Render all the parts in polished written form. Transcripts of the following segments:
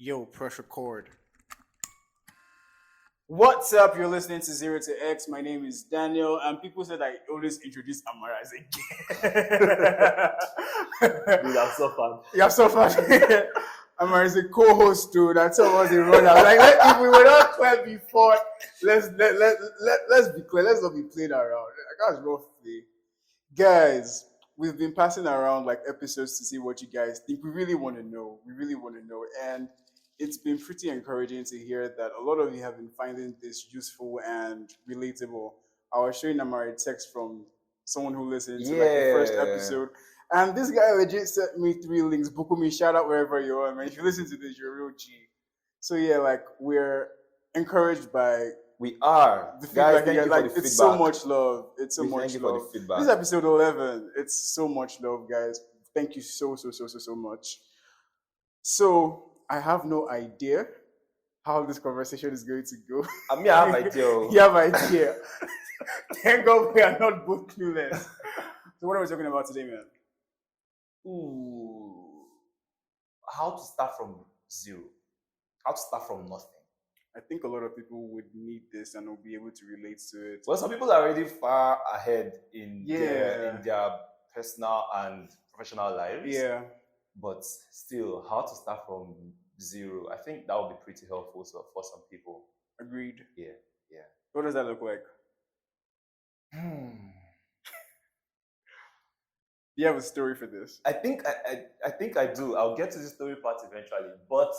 Yo, pressure chord. What's up? You're listening to Zero to X. My name is Daniel, and people said I always introduce Amara as a Dude, I'm so fun. You're so funny. Amara is a co-host, dude. That's all was a runner. Like, if we were not clear before, let's be clear. Let's not be played around. That's rough play. Guys, we've been passing around like episodes to see what you guys think. We really want to know. And it's been pretty encouraging to hear that a lot of you have been finding this useful and relatable. I was showing Amara a text from someone who listened to like the first episode. And this guy legit sent me 3 links. Book me, shout out wherever you are, man. If you listen to this, you're a real G. So yeah, like we're encouraged by We are. the Guys, feedback. thank you for Like the it's feedback. so much love. It's so We much thank you for love. the feedback. This is episode 11. It's so much love, guys. Thank you so much. So I have no idea how this conversation is going to go. I mean, I have idea. You have idea. Thank God we are not both clueless. So what are we talking about today, man? Ooh. How to start from zero. How to start from nothing. I think a lot of people would need this and will be able to relate to it. Well, some people are already far ahead in Yeah. their personal and professional lives. Yeah. But still, how to start from zero, I think that would be pretty helpful for some people. Agreed. Yeah. What does that look like? Do you have a story for this? I think I do. I'll get to the story part eventually. But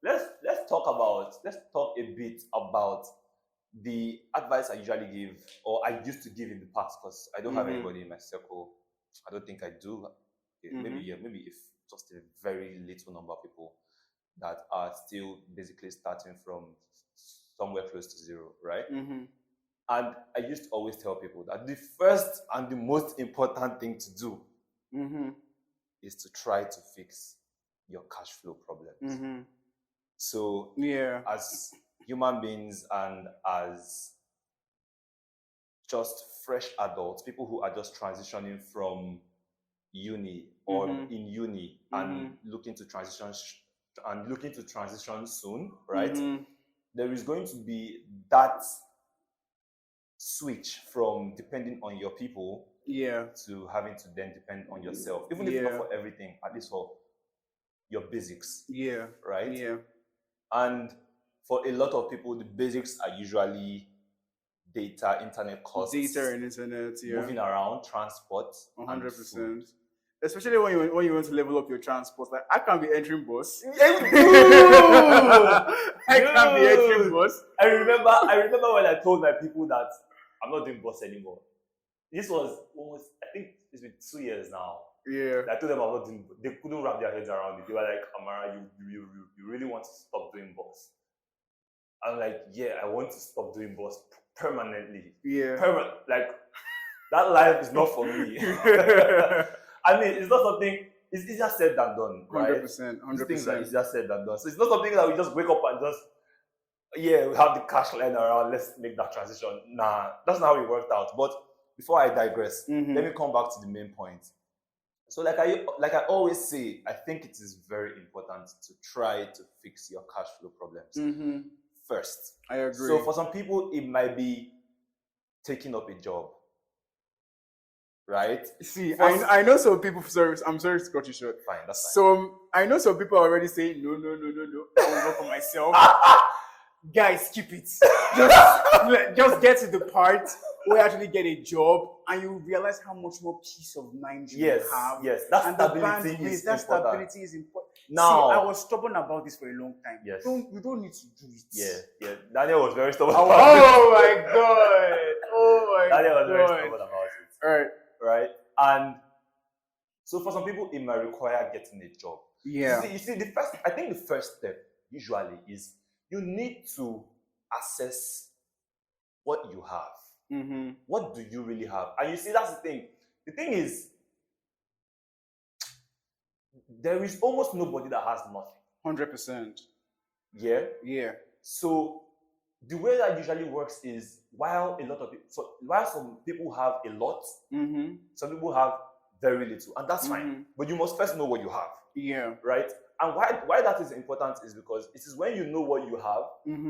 let's talk a bit about the advice I usually give, or I used to give in the past, because I don't have anybody in my circle. I don't think I do. Maybe if just a very little number of people that are still basically starting from somewhere close to zero, right? And I used to always tell people that the first and the most important thing to do is to try to fix your cash flow problems. So, as human beings and as just fresh adults, people who are just transitioning from uni or in uni and looking to transition soon, right? There is going to be that switch from depending on your people to having to then depend on yourself, even if not for everything, at least for your basics. Right? And for a lot of people, the basics are usually data, internet costs, moving around, transport, 100%. Especially when you want to level up your transport, like I can't be entering bus. I can't be entering bus. I remember when I told my people that I'm not doing bus anymore. This was almost, I think it's been 2 years now. I told them I'm not doing. They couldn't wrap their heads around it. They were like, Amara, you really want to stop doing bus? I'm like, yeah, I want to stop doing bus permanently. Like that life is not for me. I mean, it's not something. It's easier said than done, right? 100%. Things are easier said than done. So it's not something that we just wake up and just, we have the cash lying around. Let's make that transition. Nah, that's not how it worked out. But before I digress, let me come back to the main point. So, like I always say, I think it is very important to try to fix your cash flow problems first. I agree. So, for some people, it might be taking up a job. Right? See, I know some people. Sorry, I'm sorry to cut you short. Fine, that's fine. So I know some people are already saying no. I will work for myself. Guys, keep it. Just get to the part where you actually get a job and you realize how much more peace of mind you have. Yes, that and stability is important. Stability is important. Now, see, I was stubborn about this for a long time. Yes. You don't need to do it. Yeah. Daniel was very stubborn Oh my god. Daniel was very stubborn about it. Right? And so for some people, it might require getting a job. Yeah. You see, I think the first step usually is you need to assess what you have. What do you really have? And you see, that's the thing. The thing is, there is almost nobody that has nothing. 100%. Yeah. So the way that usually works is while some people have a lot, some people have very little, and that's fine. But you must first know what you have. Yeah. Right? And why that is important is because it is when you know what you have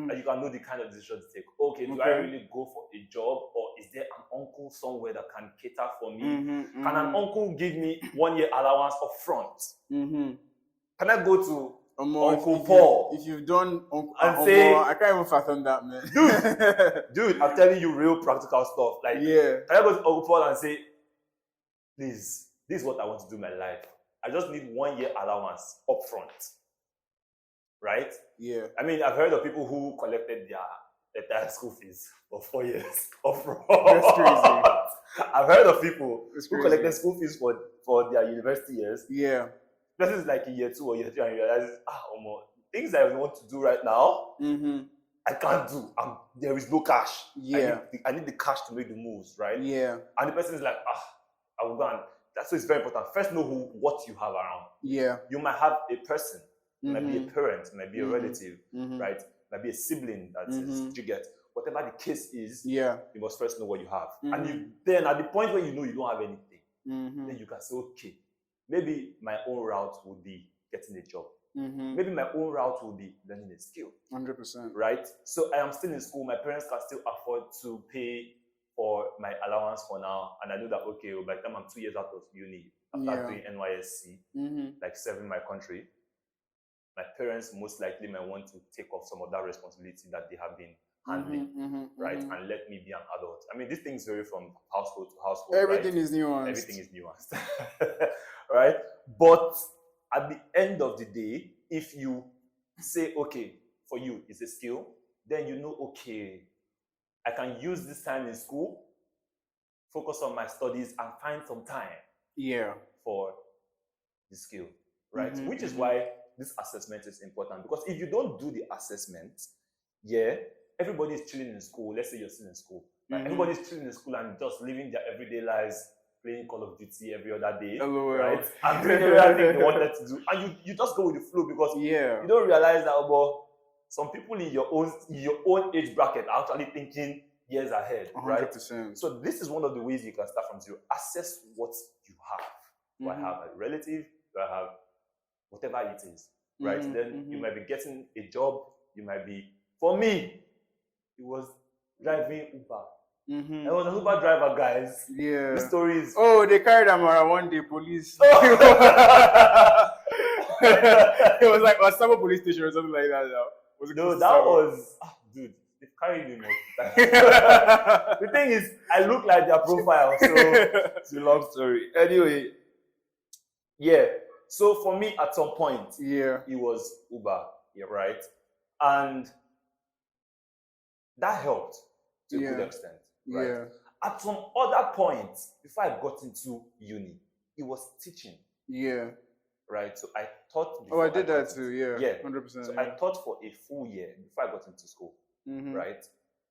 that you can know the kind of decision to take. Okay, do I really go for a job, or is there an uncle somewhere that can cater for me? Can an uncle give me 1 year allowance up front? Can I go to Uncle Paul? If you've done and say, I can't even fathom that, man. Dude, I'm telling you real practical stuff. Like, can I go to Uncle Paul and say, please, this is what I want to do in my life. I just need 1 year allowance up front. Right? Yeah. I mean, I've heard of people who collected their entire school fees for 4 years up front. That's crazy. I've heard of people who collected school fees for their university years. Yeah. This is like in year 2 or year 3, and you realize, things I want to do right now, I can't do. There is no cash. Yeah. I need the cash to make the moves, right? Yeah. And the person is like, I will go and that's why it's very important. First, know what you have around. Yeah. You might have a person, it might be a parent, it might be a relative, right? It might be a sibling that is, you get. Whatever the case is, you must first know what you have. And then at the point where you know you don't have anything, then you can say, okay, maybe my own route would be getting a job. Maybe my own route will be learning a skill. 100%. Right? So I am still in school. My parents can still afford to pay for my allowance for now. And I know that, okay, by the time I'm 2 years out of uni, after doing NYSC, like serving my country, my parents most likely might want to take off some of that responsibility that they have been handling, right? And let me be an adult. I mean, these things vary from household to household. Everything is nuanced. Everything is nuanced. Right? But at the end of the day, if you say, okay, for you, it's a skill, then you know, okay, I can use this time in school, focus on my studies, and find some time for the skill, right? Which is why this assessment is important. Because if you don't do the assessment, everybody is chilling in school. Let's say you're still in school. Right? Everybody's chilling in school and just living their everyday lives, playing Call of Duty every other day, right? And doing everything they wanted to do. And you just go with the flow because you don't realize that, some people in your own age bracket are actually thinking years ahead, 100%. Right? So this is one of the ways you can start from zero. Assess what you have. Do I have a relative? Do I have whatever it is, right? Then you might be getting a job. You might be, for me, it was driving Uber. I was an Uber driver, guys. Yeah. The story is... Oh, they carried Amara one day, police. It was like Osama police station or something like that. No, that was... dude, they carried me multiple times. The thing is, I look like their profile, so it's a long story. Anyway, so for me, at some point, it was Uber, right? And that helped to a good extent, right? At some other point, before I got into uni, it was teaching. Right? So I taught... I did that too, 100%. So I taught for a full year before I got into school, right?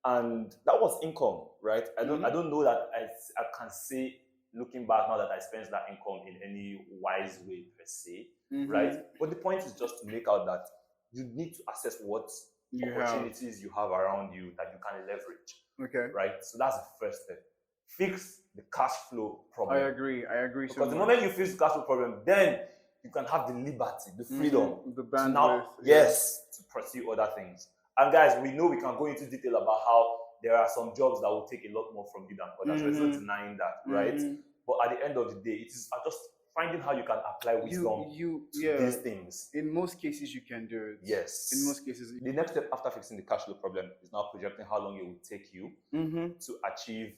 And that was income, right? I don't know that I can say, looking back now, that I spent that income in any wise way per se, right? But the point is just to make out that you need to assess what opportunities you have around you that you can leverage. Okay. Right? So that's the first step. Fix the cash flow problem. I agree. Because the moment you fix the cash flow problem, then you can have the liberty, the freedom, the bandwidth, to pursue other things. And guys, we know we can go into detail about how there are some jobs that will take a lot more from you than others. There's no denying that, right? But at the end of the day, it is just finding how you can apply wisdom to these things. In most cases, you can do it. Yes. In most cases. The next step after fixing the cash flow problem is now projecting how long it will take you to achieve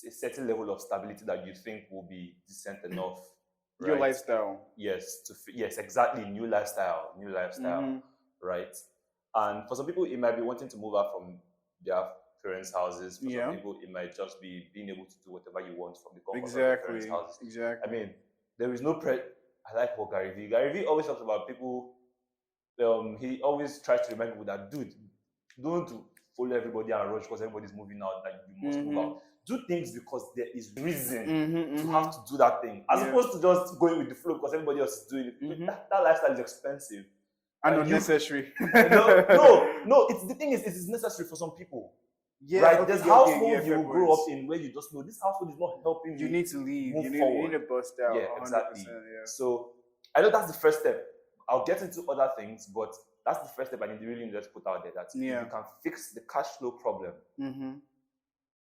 a certain level of stability that you think will be decent enough. Right? Your lifestyle. Yes, exactly. New lifestyle, right? And for some people, it might be wanting to move out from their parents' houses. For some people, it might just be being able to do whatever you want from the comfort of your parents' houses. Exactly. I mean, there is no I like what Gary Vee. Gary Vee always talks about people. He always tries to remind people that, dude, don't follow everybody and rush because everybody's moving out. That you must move out. Do things because there is reason to have to do that thing, as opposed to just going with the flow because everybody else is doing it. That lifestyle is expensive and unnecessary. No. It's the thing is, it is necessary for some people. Right? There's households you will grow up in where you just know this household is not helping you. You need to leave. You need to bust out. Yeah, exactly. So I know that's the first step. I'll get into other things, but that's the first step I really need to put out there. That if Yeah. you can fix the cash flow problem,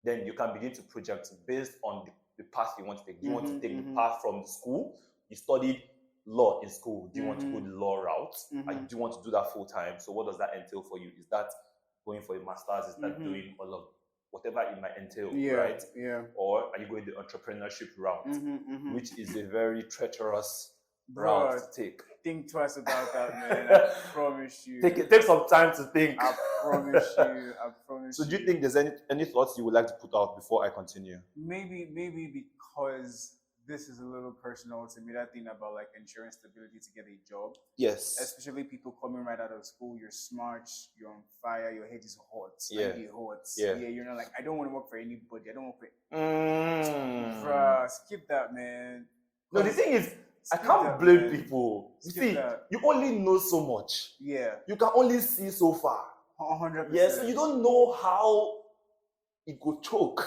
then you can begin to project based on the path you want to take. Do you want to take the path from the school? You studied law in school. Do you want to go the law route? And do you want to do that full time? So what does that entail for you? Is that going for a master's? Is that doing all of whatever it might entail, right? Yeah. Or are you going the entrepreneurship route, which is a very treacherous Bro, route to take? Think twice about that, man. I promise you. Take some time to think. I promise you. So do you think there's any thoughts you would like to put out before I continue? Maybe because this is a little personal to me, that thing about like insurance stability to get a job. Yes. Especially people coming right out of school, you're smart, you're on fire, your head is hot. Yeah. Yeah, you're not like, I don't want to work for anybody. I don't work for Bruh, skip that, man. No, the thing is, I can't blame people. You see, you only know so much. Yeah. You can only see so far. 100%. Yeah, so you don't know how it could choke.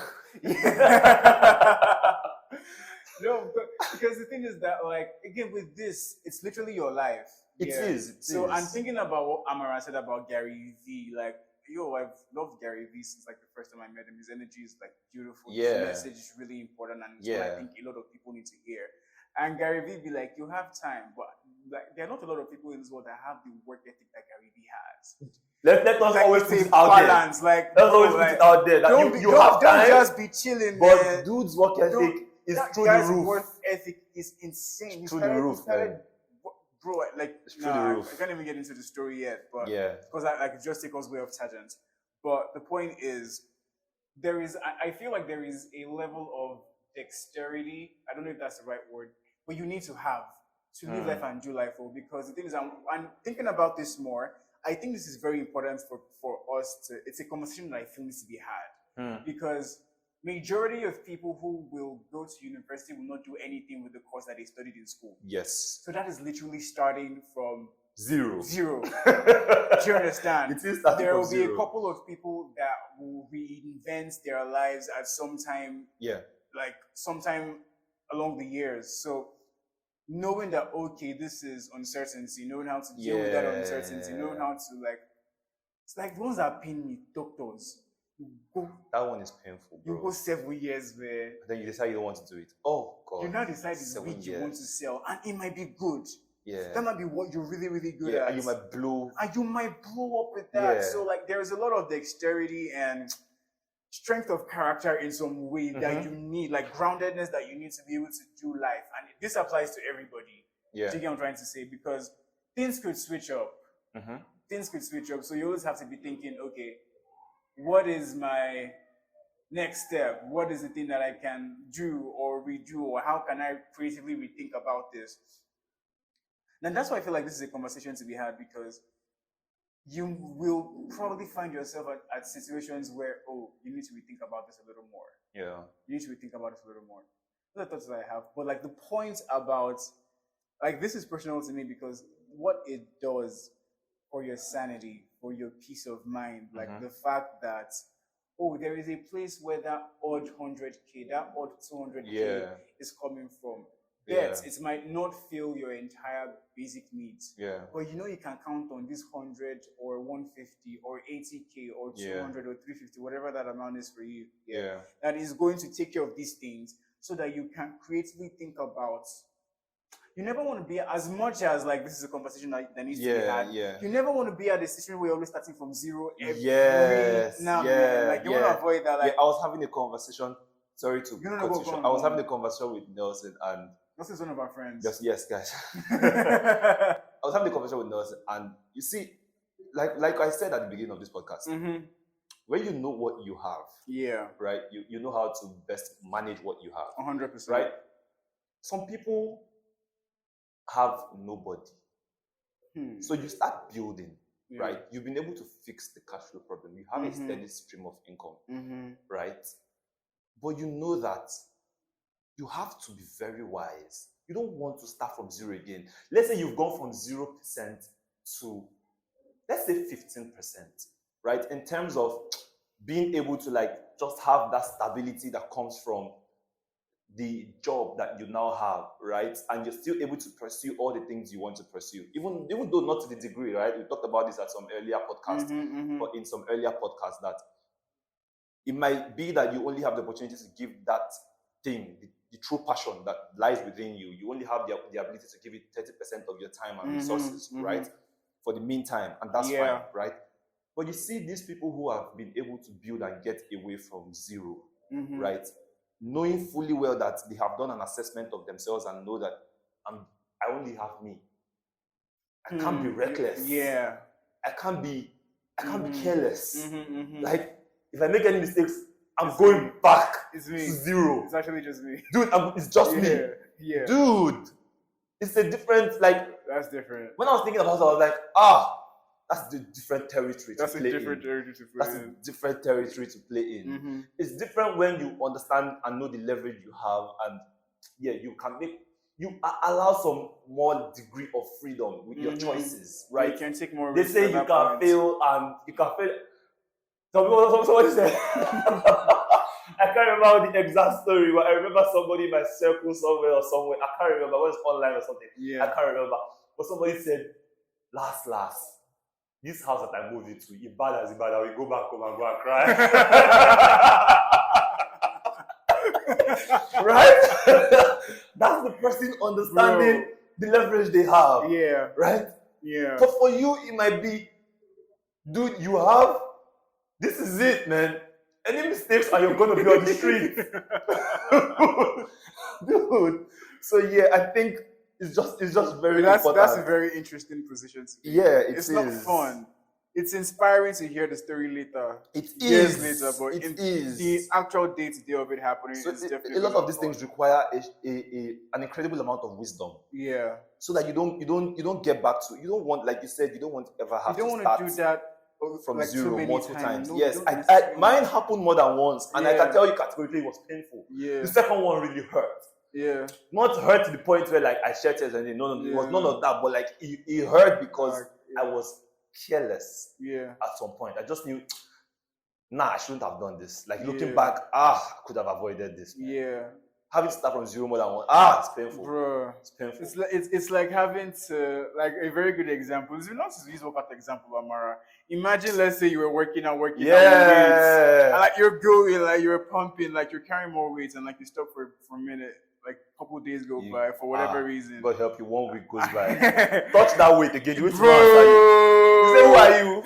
No, because the thing is that, like, again, with this, it's literally your life. It is. So I'm thinking about what Amara said about Gary V. Like, I've loved Gary V since like the first time I met him. His energy is like beautiful. Yeah. His message is really important, and it's what I think a lot of people need to hear. And Gary V be like, you have time, but like there are not a lot of people in this world that have the work ethic that Gary V has. Let us like, always put it out balance. there. Like, let's always put it out there. That you have time. Don't just be chilling, but man. Dude's work ethic is through the roof. Work ethic is insane. Through the roof, bro. Like, through the roof. I can't even get into the story yet, but because I just take us way off tangent. But the point is, I feel like there is a level of dexterity. I don't know if that's the right word, but you need to have to live life and do life well. Because the thing is, I'm thinking about this more. I think this is very important for us to. It's a conversation that I feel needs to be had because majority of people who will go to university will not do anything with the course that they studied in school. Yes. So that is literally starting from zero. Do you understand? It is there will be a couple of people that will reinvent their lives at some time. Yeah. Like sometime along the years. So knowing that, okay, this is uncertainty, knowing how to deal with that uncertainty, knowing how to like, it's like the ones that pay me, doctors. That one is painful, bro. You go 7 years, man. Then you decide you don't want to do it. Oh, God. You now decide which you want to sell, and it might be good. Yeah. That might be what you're really, really good at. And you might blow. And you might blow up with that. Yeah. So, like, there's a lot of dexterity and strength of character in some way that you need, like groundedness that you need to be able to do life. And this applies to everybody. Yeah. Do you get what I'm trying to say? Because things could switch up. Things could switch up. So you always have to be thinking, okay, what is my next step? What is the thing that I can do or redo? Or how can I creatively rethink about this? And that's why I feel like this is a conversation to be had, because you will probably find yourself at situations where, you need to rethink about this a little more. Yeah. You need to rethink about this a little more. Those are thoughts that I have. But like the point about, like, this is personal to me because what it does for your sanity, for your peace of mind, like the fact that, there is a place where that odd 100K, that odd 200K is coming from. Yes, it might not fill your entire basic needs. Yeah. But you can count on this 100 or 150 or 80K or 200 or 350, whatever that amount is for you. Yeah. That is going to take care of these things so that you can creatively think about. You never want to be, as much as like this is a conversation that needs to be had. Yeah. You never want to be at a situation where you're always starting from zero every now. Like you want to avoid that. Like I was having a conversation. Sorry to cut you short. I was having a conversation with Nelson, and Nelson is one of our friends. Yes, guys. I was having a conversation with Nelson, and you see, like I said at the beginning of this podcast, when you know what you have, right, you know how to best manage what you have. 100%. Right? Some people have nobody. So you start building, right? You've been able to fix the cash flow problem. You have a steady stream of income, right? But you know that you have to be very wise. You don't want to start from zero again. Let's say you've gone from 0% to, let's say 15%, right? In terms of being able to like just have that stability that comes from the job that you now have, right? And you're still able to pursue all the things you want to pursue, even though not to the degree, right? We talked about this at some earlier podcast, or in some earlier podcasts, that it might be that you only have the opportunity to give that thing, the true passion that lies within you. You only have the ability to give it 30% of your time and resources, right? For the meantime, and that's fine, right? But you see these people who have been able to build and get away from zero, right? Knowing fully well that they have done an assessment of themselves and know that I only have me. I can't be reckless. Yeah. I can't be careless. Like, if I make any mistakes, I'm going back to zero. It's actually just me. Dude, it's just me. Yeah. Dude, it's a different, like... That's different. When I was thinking about it, I was like, that's the different territory to play in. That's a different territory to play in. It's different when you understand and know the leverage you have, and you allow some more degree of freedom with your choices, right? You can take more risks. They say you can fail, and you can fail. Somebody said, I can't remember the exact story, but I remember somebody in my circle somewhere, I can't remember, it was online or something. I can't remember. But somebody said, last, this house that I moved into, if bad, I will go back home and go and cry. Right? That's the person understanding the leverage they have. Yeah. Right? Yeah. But for you, it might be, dude, this is it, man. Any mistakes and you're going to be on the street. Dude. So yeah, I think it's just very important. That's a very interesting position to be. Yeah, it's not fun. It's inspiring to hear the story later. Years later, but it is. The actual day-to-day of it happening is definitely a lot of these things require an incredible amount of wisdom. Yeah. So that you don't get back to, you don't want, like you said, you don't want to ever have to start. You don't want to do that from like zero multiple times. No, yes, mine happened more than once, and I can tell you categorically it was painful. Yeah. The second one really hurt. Yeah. Not hurt to the point where like I shed tears and it was none of that, but like it hurt because I was careless. Yeah. At some point, I just knew, I shouldn't have done this. Like looking back, I could have avoided this. Man. Yeah. Having to start from zero more than one, it's painful. Bro, it's painful. It's like having to, like a very good example. It's not to use workout example, Amara. Imagine, let's say you were working out with weights, and like you're going, like you're pumping, like you're carrying more weights, and like you stop for a minute, like a couple of days go by for whatever reason. God help you, 1 week goes by. Touch that weight again. You wait to answer you. You say, who are you?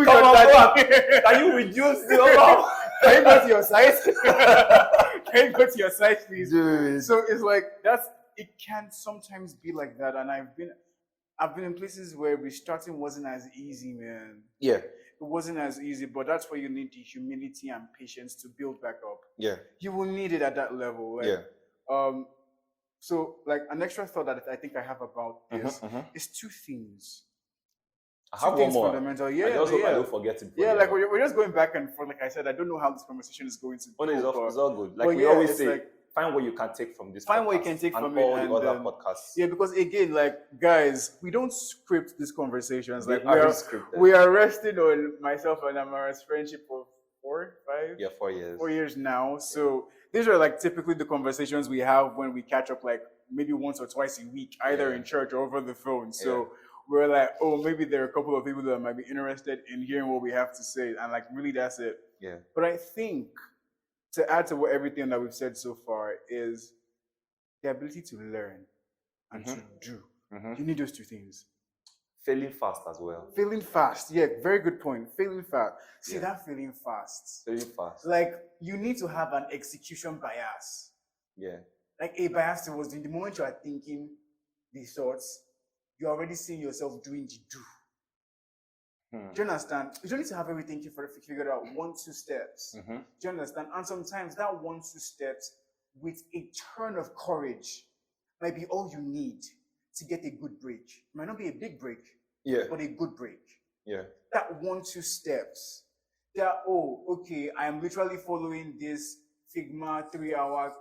Come on. Can you reduce the amount? Can you go to your site? Can you go to your site, please? Dude. So it's like it can sometimes be like that, and I've been in places where restarting wasn't as easy, man. Yeah. It wasn't as easy, but that's where you need the humility and patience to build back up. Yeah. You will need it at that level. Like, so like an extra thought that I think I have about this is two things. I have one more. Fundamental. I don't forget it. Yeah, like we're just going back and forth. Like I said, I don't know how this conversation is going to go. It's all good. Like we always say, like, find what you can take from this. Find what you can take from it all the other podcasts. Yeah, because again, like guys, we don't script these conversations. Like we are resting on myself and Amara's friendship for 4 years. 4 years now. So these are like typically the conversations we have when we catch up, like maybe once or twice a week, either in church or over the phone. So we're like, maybe there are a couple of people that might be interested in hearing what we have to say, and like really that's it. Yeah. But I think to add to everything that we've said so far is the ability to learn and to do. You need those two things. Failing fast as well. Failing fast. Yeah, very good point. Failing fast. See that failing fast. Failing fast. Like you need to have an execution bias. Yeah. Like a bias towards the moment you are thinking these thoughts, you're already seeing yourself doing the do. Do you understand? You don't need to have everything figured out 1-2 steps. Do you understand? And sometimes that 1-2 steps with a turn of courage might be all you need to get a good break. It might not be a big break, but a good break. Yeah. That 1-2 steps. That, okay, I am literally following this Figma 3-hour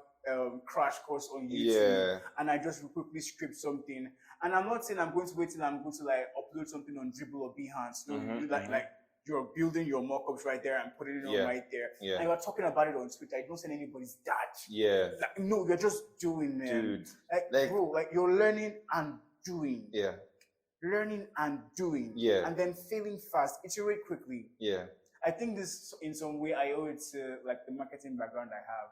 crash course on YouTube, and I just quickly script something. And I'm not saying I'm going to wait till I'm going to like upload something on Dribble or Behance. No, like you're building your mock-ups right there and putting it on right there. Yeah. And you're talking about it on Twitter. You don't send anybody's dad. Yeah. Like, no, you're just doing, man. Dude. Like, bro, like you're learning and doing. Yeah. Learning and doing. Yeah. And then failing fast. Iterate quickly. Yeah. I think this, in some way, I owe it to like the marketing background I have.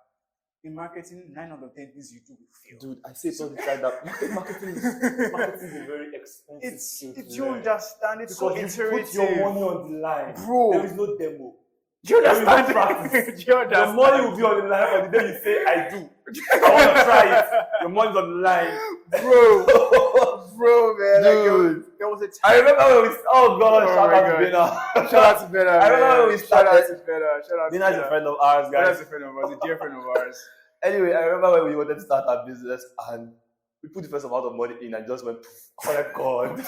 In marketing, 9 out of 10 things you do will fail. Dude, I say it all the time that marketing is a very expensive. If you understand, it's so because iterative. you put your money on the line, bro. There is no demo. Do you understand? There is no practice. Do you understand? The money will be on the line on the day you say, I do. I want to try it. Your money's on the line. Bro, man. Dude. Like, there was a time. I remember when we... Oh, God. Shout out to Bina. Shout out to Bina. I remember when we started. Shout out to Bina. Bina is a friend of ours, guys. Bina is a friend of ours. A dear friend of ours. Anyway, I remember when we wanted to start our business and we put the first amount of money in and just went, oh my God.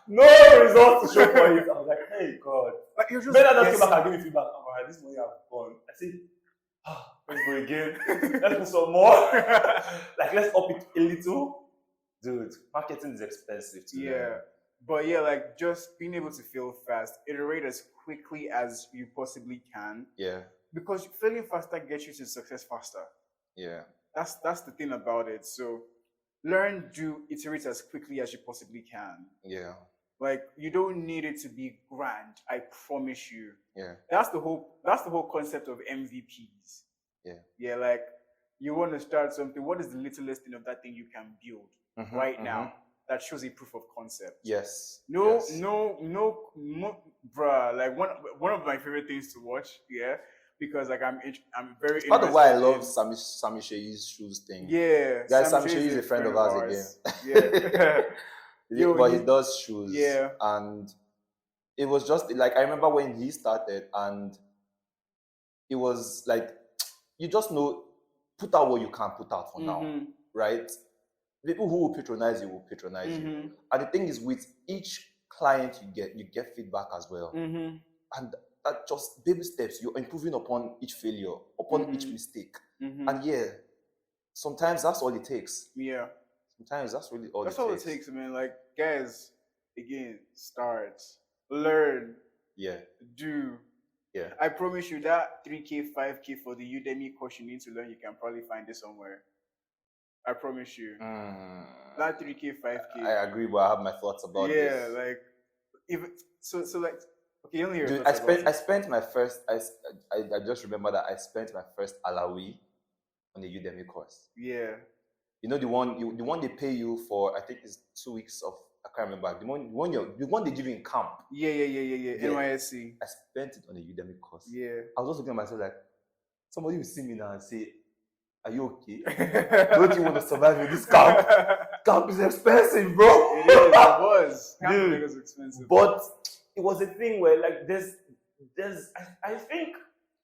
No results to show for it. I was like, hey, God. Like, you're just Bina just came back and gave me feedback. All right, this money I've gone. I said, let's go again. Let's put some more. Like, let's up it a little. Dude, marketing is expensive too. Yeah. But yeah, like just being able to fail fast, iterate as quickly as you possibly can. Yeah. Because failing faster gets you to success faster. Yeah. That's the thing about it. So learn, do, iterate as quickly as you possibly can. Yeah. Like you don't need it to be grand. I promise you. Yeah. That's the whole concept of MVPs. Yeah. Yeah, like you want to start something. What is the littlest thing of that thing you can build right now that shows a proof of concept? Yes. No, yes. no, bruh. Like one of my favorite things to watch. Yeah, because like I'm very. It's part of why I love Sami Sheyi's shoes thing. Yeah, guys, Sami Sheyi is a friend of ours again. Yeah, but he does shoes. Yeah, and it was just like I remember when he started, and it was like you just know, put out what you can put out for now, right? People who will patronize you will patronize you. And the thing is, with each client you get feedback as well. And that just baby steps, you're improving upon each failure, upon each mistake. And yeah, sometimes that's all it takes. Yeah. Sometimes that's really all that's it all takes. It takes, man. Like, guys, again, start, learn, do. Yeah. I promise you that 3K, 5K for the Udemy course you need to learn, you can probably find it somewhere. I promise you. That 3K, 5K. I agree, but I have my thoughts about this. Yeah, like if so like okay, you only hear. Dude, I spent my first I just remember that I spent my first Alawi on the Udemy course. Yeah. You know the one they pay you for, I think it's 2 weeks of, I can't remember. The one they give you in camp. Yeah. NYSC. I spent it on a Udemy course. Yeah. I was also looking at myself like, somebody will see me now and say, are you okay? Don't you want to survive with this camp? Camp is expensive, bro. It is. It was. Camp was expensive. But it was a thing where like I think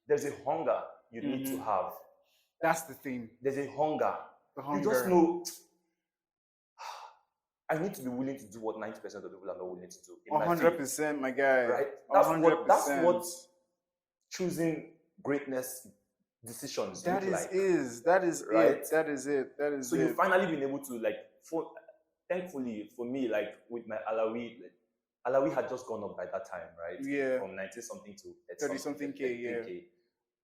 there's a hunger you need to have. That's the thing. There's a hunger. The hunger. You just know, I need to be willing to do what 90% of the people are not willing to do. 100%, my guy. Right? That's what choosing greatness decisions that look is like. That is right? it. That is it. That is so you've finally been able to thankfully for me, like with my Alawi had just gone up by that time, right? Yeah. From 90 something to 30 something K, yeah.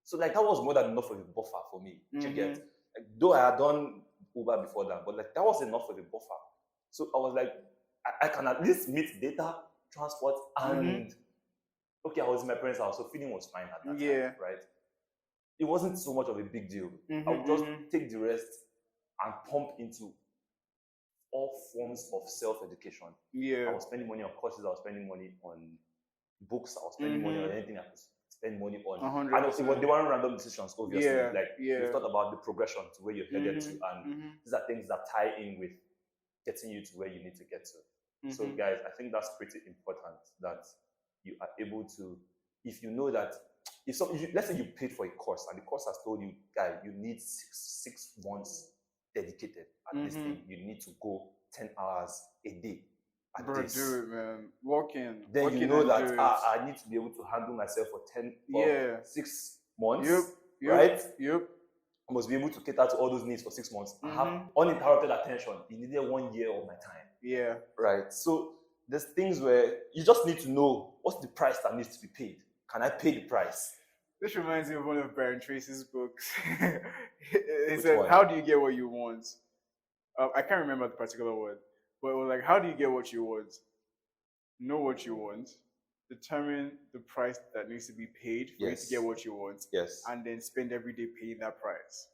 So like that was more than enough of a buffer for me. You get? Like, though I had done Uber before that, but like that was enough of a buffer. So I was like, I can at least meet data, transport, and okay, I was in my parents' house, so feeding was fine at that time, right? It wasn't so much of a big deal. I would just take the rest and pump into all forms of self-education. Yeah. I was spending money on courses, I was spending money on books, I was spending money on anything I could spend money on. 100%. And they weren't random decisions, obviously. Yeah. Like you thought about the progression to where you're headed to, and these are things that tie in with getting you to where you need to get to. So guys, I think that's pretty important, that you are able to, if you know that let's say you paid for a course and the course has told you, guy, you need six months dedicated at this thing. You need to go 10 hours a day at Bro, this. do it, man. Walk in. Then you know that I need to be able to handle myself for 6 months. Right? Yep. I must be able to cater to all those needs for 6 months. I have uninterrupted attention. You needed 1 year of my time. Yeah. Right. So there's things where you just need to know what's the price that needs to be paid. Can I pay the price? This reminds me of one of Brian Tracy's books. It Which said, one? "How do you get what you want?" I can't remember the particular word, but it was like, "How do you get what you want? Know what you want, determine the price that needs to be paid for you Yes. to get what you want, Yes. and then spend every day paying that price."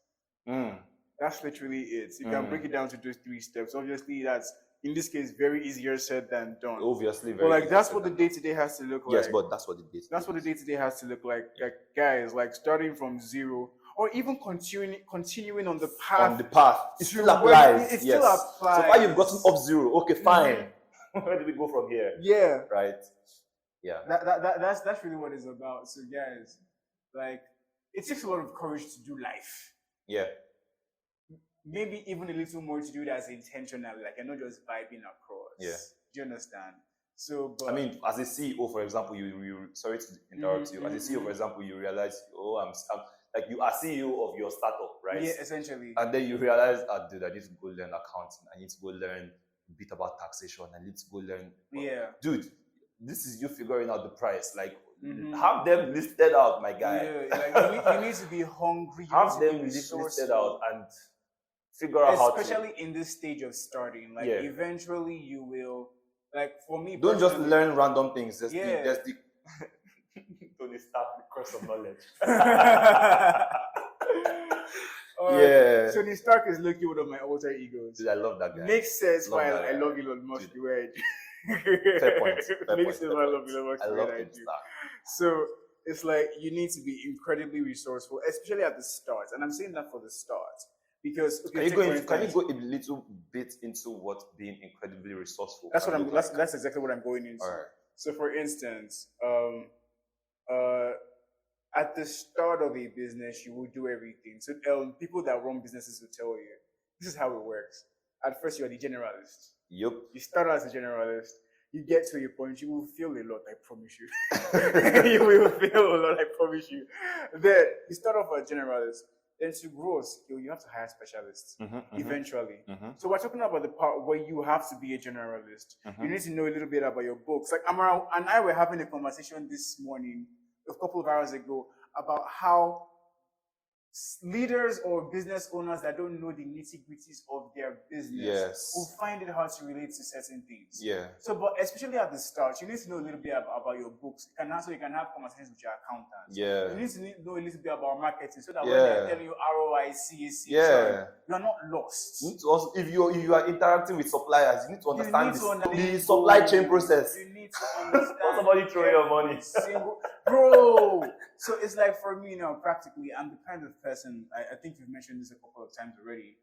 Mm. That's literally it. You can break it down to those 3 steps. Obviously, that's in this case very easier said than done. Obviously, But very like easy that's said what the than day done. to day has to look like. Yes, but that's what the day. That's what the day to day has to look like. Like guys, like starting from zero, or even continuing on the path. On the path, it to still where applies. it still yes. applies. So far, you've gotten up zero. Okay, fine. Where do we go from here? Yeah. Right. Yeah. That's really what it's about. So guys, like it takes a lot of courage to do life. Yeah. Maybe even a little more to do that as intentional, like you're not just vibing across. Yeah. Do you understand? So, but I mean, as a CEO, for example, you sorry to interrupt you. As a CEO, for example, you realize, oh, I'm like you are CEO of your startup, right? yeah, essentially. And then you realize, dude, I need to go learn accounting. I need to go learn a bit about taxation. I need to go learn. Yeah. Dude, this is you figuring out the price. Like, have them listed out, my guy. Yeah, like you need to be hungry. Have them listed out and figure out especially in this stage of starting. Like, eventually you will. Like for me, don't just learn random things. There's yeah. the Tony Stark, the curse of knowledge. Tony Stark is literally one of my alter egos. Dude, I love that guy. Makes sense why I love Elon Musk the way I do. Fair point. Makes sense why I love Elon Musk the way I do. Stark. So it's like you need to be incredibly resourceful, especially at the start. And I'm saying that for the start. Because can you go a little bit into what being incredibly resourceful? That's what that's exactly what I'm going into. All right. So for instance, at the start of a business, you will do everything. So people that run businesses will tell you this is how it works. At first, you are the generalist. Yep. You start as a generalist. You get to a point, you will feel a lot, I promise you. You will feel a lot, I promise you. Then you start off as a generalist. Then to grow a skill, you have to hire specialists eventually. So we're talking about the part where you have to be a generalist. You need to know a little bit about your books. Like Amara and I were having a conversation this morning, a couple of hours ago, about how leaders or business owners that don't know the nitty-gritties of their business will find it hard to relate to certain things. Yeah. So, but especially at the start, you need to know a little bit about your books. So you can have conversations with your accountants. Yeah. You need to know a little bit about marketing so that when they're telling you ROI, CAC, you're not lost. You need to also, if you are interacting with suppliers, you need to understand the supply chain process. You need to understand. Not somebody throw your money. Bro. So it's like for me now, practically, I'm the kind of person, I think you've mentioned this a couple of times already.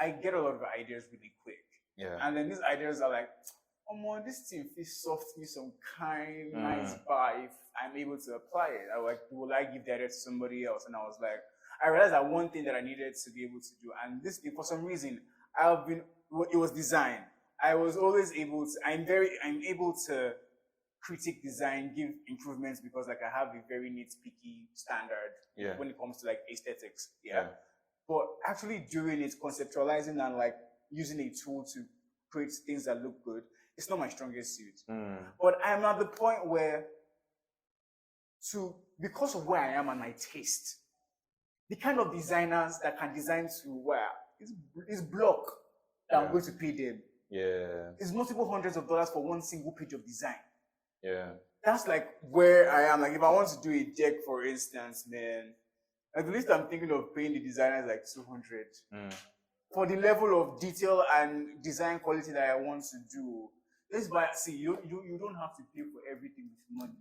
I get a lot of ideas really quick. Yeah. And then these ideas are like, oh man, this thing feels soft me some kind, nice vibe. If I'm able to apply it. I like, will I give that to somebody else? And I was like, I realized that one thing that I needed to be able to do, and this thing, for some reason, it was design. I was always able to, I'm able to critique design, give improvements because like I have a very nitpicky standard when it comes to like aesthetics. Yeah. But actually doing it, conceptualizing and like using a tool to create things that look good, it's not my strongest suit. But I'm at the point where because of where I am and my taste, the kind of designers that can design to where is block that I'm going to pay them. Yeah. It's multiple hundreds of dollars for one single page of design. Yeah. That's like where I am. Like if I want to do a deck, for instance, then at least I'm thinking of paying the designers like 200 for the level of detail and design quality that I want to do. Let's see, you don't have to pay for everything with money.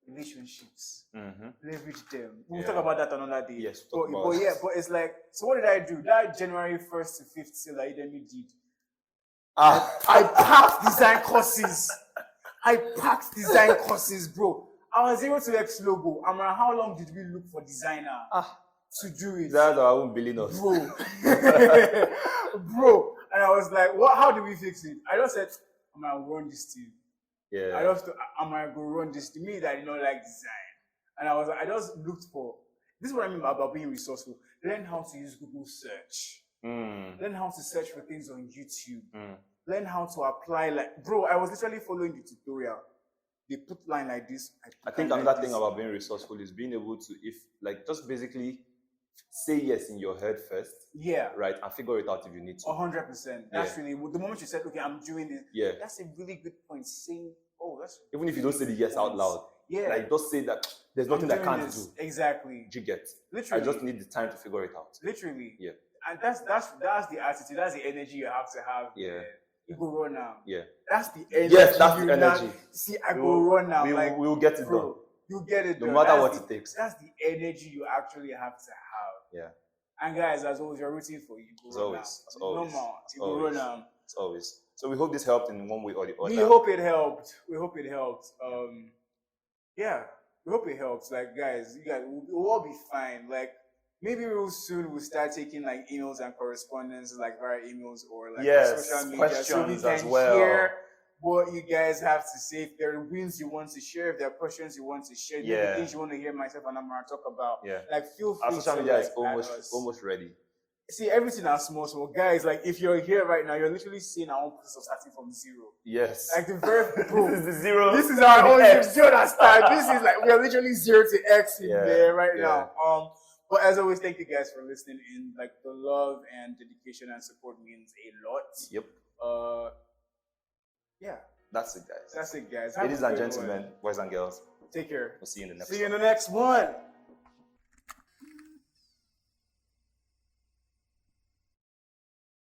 Relationships, leverage them. We'll talk about that another day. Yes, but it's like, so what did I do? That January 1st to 5th sale that Udemy did. I packed design courses. Bro. Our 0 to X logo. Amara, how long did we look for designer to do it? That's our own billing us. Bro. Bro. And I was like, what? How do we fix it? I just said, Amara, run this team. Yeah. Amara, go run this team. Me that did not like design. And I just looked for, this is what I mean about being resourceful. Learn how to use Google search. Learn how to search for things on YouTube. Learn how to apply. Like, bro, I was literally following the tutorial. They put line like this. I think another thing about being resourceful is being able to, just basically say yes in your head first. Yeah. Right, and figure it out if you need to. 100%. That's really the moment you said, okay, I'm doing this. Yeah. That's a really good point. Saying, that's even if you don't say the yes out loud. Yeah. Like, just say that there's nothing I can't do. Exactly. You get. Literally. I just need the time to figure it out. Literally. Yeah. And that's the attitude. That's the energy you have to have. Yeah. You go run now. Yeah. That's the energy. Yes, that's the energy. See, I go run now. We will get it done. You get it done. No matter what it takes. That's the energy you actually have to have. Yeah. And guys, as always, you're rooting for you. As always. No more. You go run now. As always. So we hope this helped in one way or the other. We hope it helped. Yeah. We hope it helps. Like, guys, we'll all be fine. Like, maybe real soon we'll start taking like emails and correspondence, like via emails or like social media, questions so we can as well. hear what you guys have to say. If there are wins you want to share, if there are questions you want to share, the things you want to hear myself and Amara talk about. Yeah. Like, feel free. Our social media is almost ready. See, everything are small. Guys, like, if you're here right now, you're literally seeing our own process of starting from zero. Yes. Like, the very this is the zero. This is our own X. Do you understand? This is like, we are literally 0 to X in there right now. But as always, thank you guys for listening in. Like, the love and dedication and support means a lot. Yep. Yeah. That's it, guys. Ladies and gentlemen, boys and girls. Take care. We'll see you in the next one. See you in the next one.